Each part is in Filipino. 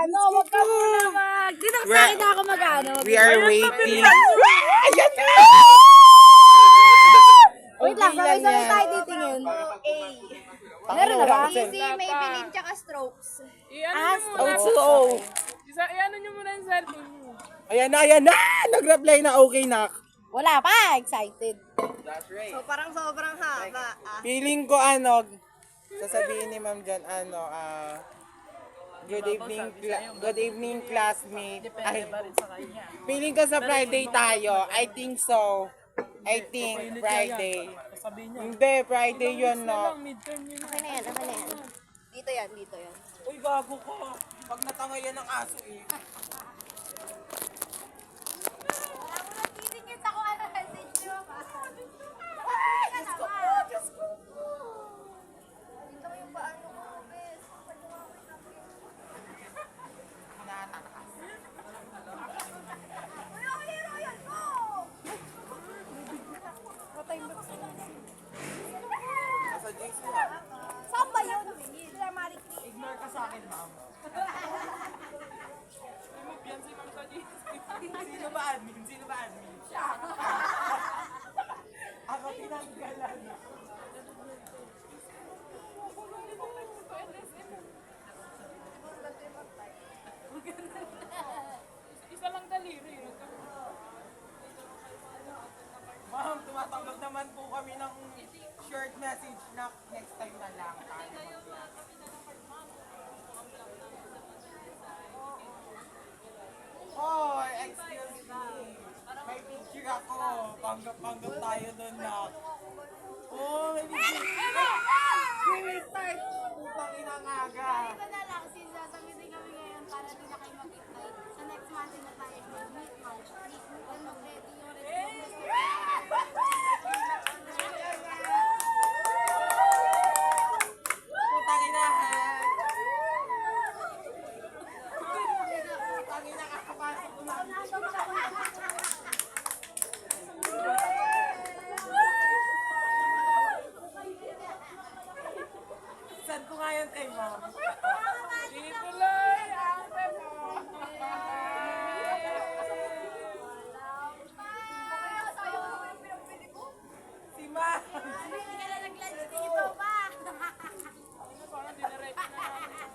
ano, wag ka muna mag... Dito sa akin na ako mag-ano. We are waiting. Ayan na! Wait lang, sabay-sabay tayo titingin. Meron na ba? Si Maybelline tsaka Strokes. Iano nyo muna yung cellphone mo. Ayan na! Nag-reply na okay na. Wala pa, excited. That's right. So parang sobrang haba. Feeling ko sasabihin ni ma'am dyan, good evening classmate. Ay, feeling ko sa Friday tayo. I think so. I think Friday. Hindi, Friday yun, no? Okay na yan. Dito yan. Uy, gago ko. Pag natangayan ng aso eh. Titingin ako ano message nyo. Dito yung paano ko, bes. Nasa jeans mo. Saan ba yun? Sila Marikri. Ignore ka sa akin, ma'am. Sino ba admin? Siya. Ako tinanggalan. Isa lang daliri. Ma'am, tumatanggap naman po kami ng short message na next time na lang tayo mag-class. Oh, excuse me. May picture ako. Panggap tayo doon na. Oh, may picture. Wait, start. Putang inang aga. Ito na lang, since sasamitin kami ngayon para di na kayo mag-hintay. Sa next Monday na tayo mag-meet, mag-treat, then mag-ready yung ready. Putang ina ha. Putang ina kakapasok ko lang. Saan ko nga yan kay ma'am? Dito lang. Ate mo. Si ma'am. Hindi ka na nag-lunch dito pa. Parang diniretso na namin.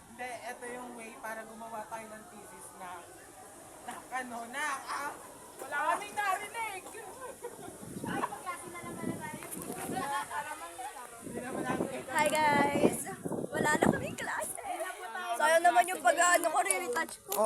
Hindi, ito yung way para gumawa tayo ng thesis na Wala kaming narinig. Hi guys! Wala na kaming klase. Sayang naman yung pag-ano ko, re-retouch ko.